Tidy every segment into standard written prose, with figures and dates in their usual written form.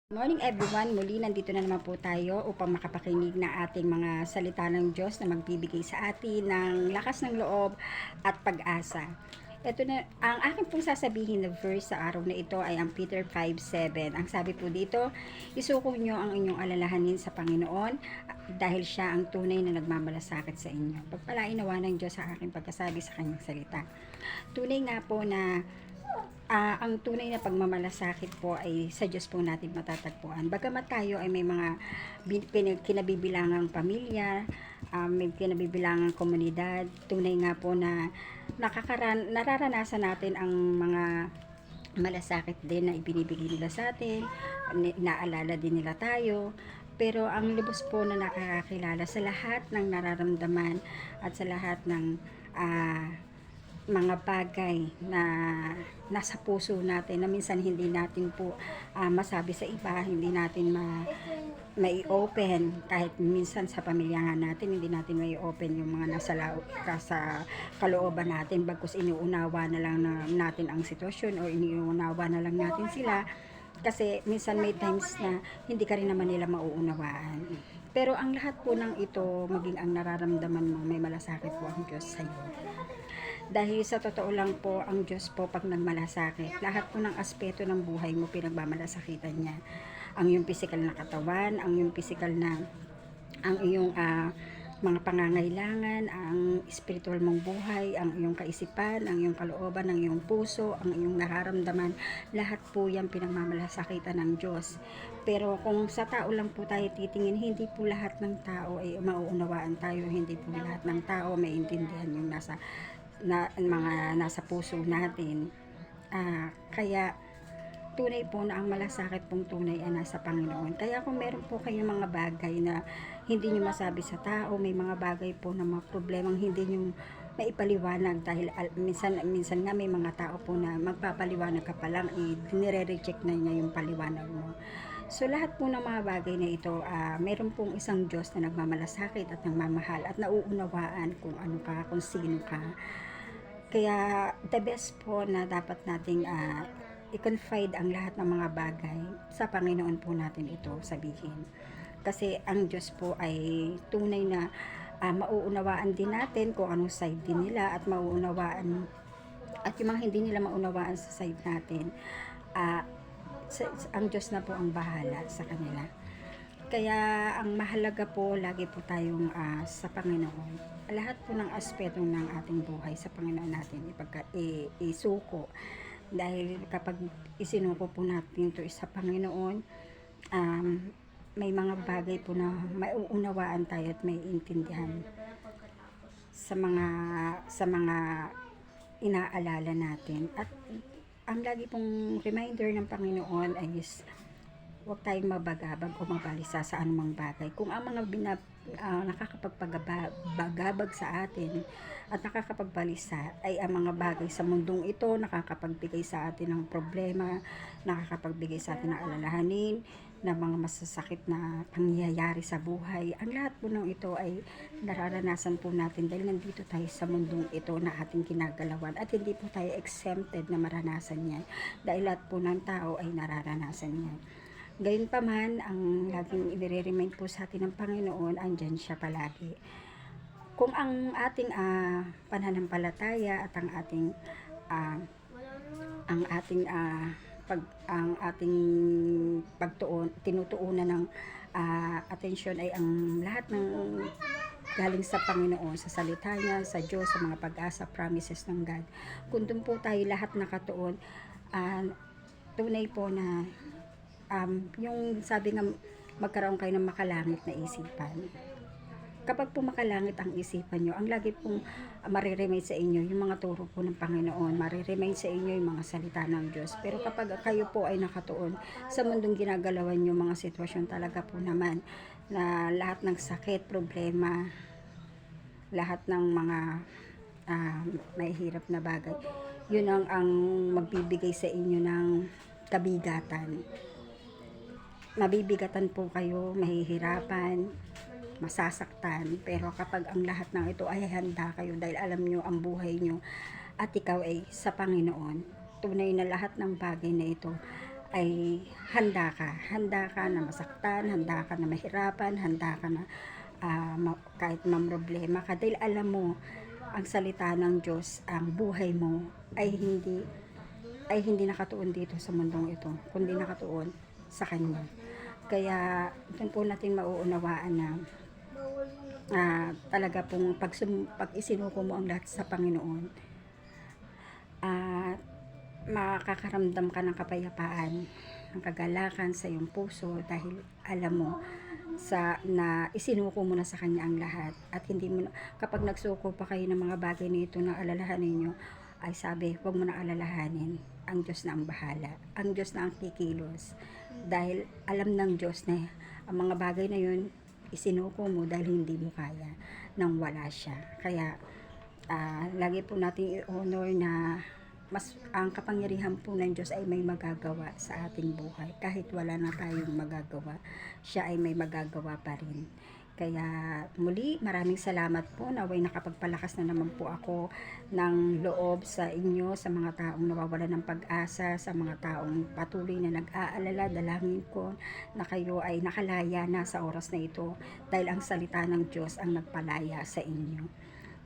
Morning everyone, muli nandito na naman po tayo upang makapakinig na ating mga salita ng Diyos na magbibigay sa atin ng lakas ng loob at pag-asa. Ito na, ang akin pong sasabihin na verse sa araw na ito ay ang Peter 5:7. Ang sabi po dito, isuko nyo ang inyong alalahanin sa Panginoon dahil siya ang tunay na nagmamalasakit sa inyo. Pagpalain nawa ng Diyos sa aking pagkasabi sa kanyang salita. Tunay nga po na ang tunay na pagmamalasakit po ay sa Diyos po natin matatagpuan. Bagamat tayo ay may mga kinabibilangang pamilya, may kinabibilangang komunidad, tunay nga po na nararanasan natin ang mga malasakit din na ibinibigay nila sa atin, naalala din nila tayo. Pero ang lubos po na nakakakilala sa lahat ng nararamdaman at sa lahat ng mga bagay na nasa puso natin na minsan hindi natin po masabi sa iba, hindi natin mai-open kahit minsan sa pamilya nga natin hindi natin mai-open yung mga sa kalooban natin, bagkus iniunawa na lang natin ang sitwasyon o iniunawa na lang natin sila kasi minsan may times na hindi ka rin naman nila mauunawaan. Pero ang lahat po ng ito, maging ang nararamdaman mo, may malasakit po ang Diyos sa iyo. Dahil sa totoo lang po, ang Diyos po pag nagmalasakit, lahat po ng aspeto ng buhay mo pinagmamalasakitan niya. Ang iyong physical na katawan, ang iyong physical na, ang iyong mga pangangailangan, ang spiritual mong buhay, ang iyong kaisipan, ang iyong kalooban, ang iyong puso, ang iyong nararamdaman, lahat po yan pinagmamalasakitan ng Diyos. Pero kung sa tao lang po tayo titingin, hindi po lahat ng tao ay mauunawaan tayo, hindi po lahat ng tao maintindihan yung mga nasa puso natin. Kaya tunay po na ang malasakit pong tunay ay nasa Panginoon. Kaya kung meron po kayong mga bagay na hindi nyo masabi sa tao, may mga bagay po na mga problemang hindi nyo maipaliwanag dahil minsan nga may mga tao po na magpapaliwanag ka pa lang, nire-reject na niya yung paliwanag mo. So lahat po ng mga bagay na ito, meron pong isang Diyos na nagmamalasakit at nagmamahal at nauunawaan kung ano ka, kung sino ka. Kaya the best po na dapat nating i-confide ang lahat ng mga bagay sa Panginoon po natin ito sabihin. Kasi ang Diyos po ay tunay na mauunawaan din natin kung anong side din nila at mauunawaan at yung mga hindi nila maunawaan sa side natin. Ang Diyos na po ang bahala sa kanila. Kaya ang mahalaga po, lagi po tayong sa Panginoon. Lahat po ng aspeto ng ating buhay sa Panginoon natin isuko. Dahil kapag isinuko po natin ito sa Panginoon, may mga bagay po na mauunawaan tayo at may intindihan sa mga inaalala natin. At ang lagi pong reminder ng Panginoon ay huwag tayong mabagabag o mabalisa sa anumang bagay. Kung ang mga nakakapagpagabag sa atin at nakakapagbalisa ay ang mga bagay sa mundong ito, nakakapagbigay sa atin ng problema, nakakapagbigay sa atin ng alalahanin, na mga masasakit na pangyayari sa buhay. Ang lahat po ng ito ay nararanasan po natin dahil nandito tayo sa mundong ito na ating kinagalawan at hindi po tayo exempted na maranasan yan dahil lahat po ng tao ay nararanasan yan. Gayunpaman, ang laging i-remind po sa atin ng Panginoon, andyan siya palagi. Kung ang ating pananampalataya at ang ating tinutuunan ng atensyon ay ang lahat ng galing sa Panginoon, sa salita niya, sa Diyos, sa mga pag-asa, promises ng God. Kung doon po tayo lahat nakatuon, tunay po na yung sabi nga magkaroon kayo ng makalangit na isipan. Kapag po makalangit ang isipan nyo, ang lagi pong mariremind sa inyo yung mga turo po ng Panginoon, mariremind sa inyo yung mga salita ng Diyos. Pero kapag kayo po ay nakatuon sa mundong ginagalawan nyo, mga sitwasyon talaga po naman na lahat ng sakit, problema, lahat ng mga may hirap na bagay, yun ang magbibigay sa inyo ng kabigatan. Mabibigatan po kayo, mahihirapan, masasaktan, pero kapag ang lahat ng ito ay handa kayo dahil alam nyo ang buhay nyo at ikaw ay sa Panginoon, tunay na lahat ng bagay na ito ay handa ka na masaktan, handa ka na mahirapan, handa ka na kahit mamroblema ka, dahil alam mo ang salita ng Diyos, ang buhay mo ay hindi nakatuon dito sa mundong ito, kundi nakatuon sa Kanya. Kaya doon po natin mauunawaan na talaga pong pag isinuko mo ang lahat sa Panginoon, at makakaramdam ka ng kapayapaan, ng kagalakan sa iyong puso, dahil alam mo na isinuko mo na sa Kanya ang lahat. At hindi mo na, kapag nagsuko pa kayo ng mga bagay na ito na alalahanin nyo, ay sabi, huwag mo na alalahanin, ang Diyos na ang bahala, ang Diyos na ang kikilos, dahil alam ng Diyos na ang mga bagay na yun isinuko mo dahil hindi mo kaya nang wala siya. Kaya lagi po natin i-honor na ang kapangyarihan po ng Diyos ay may magagawa sa ating buhay. Kahit wala na tayong magagawa, siya ay may magagawa pa rin. Kaya muli, maraming salamat po. Naway nakapagpalakas na naman po ako ng loob sa inyo, sa mga taong nawawalan ng pag-asa, sa mga taong patuloy na nag-aalala. Dalangin ko na kayo ay nakalaya na sa oras na ito, dahil ang salita ng Diyos ang nagpalaya sa inyo.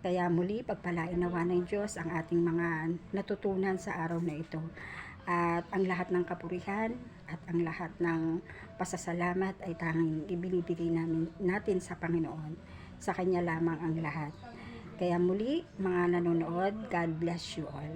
Kaya muli, pagpalain nawa ng Diyos ang ating mga natutunan sa araw na ito. At ang lahat ng kapurihan at ang lahat ng pasasalamat ay tanging ibinibigay natin sa Panginoon. Sa Kanya lamang ang lahat. Kaya muli, mga nanonood, God bless you all.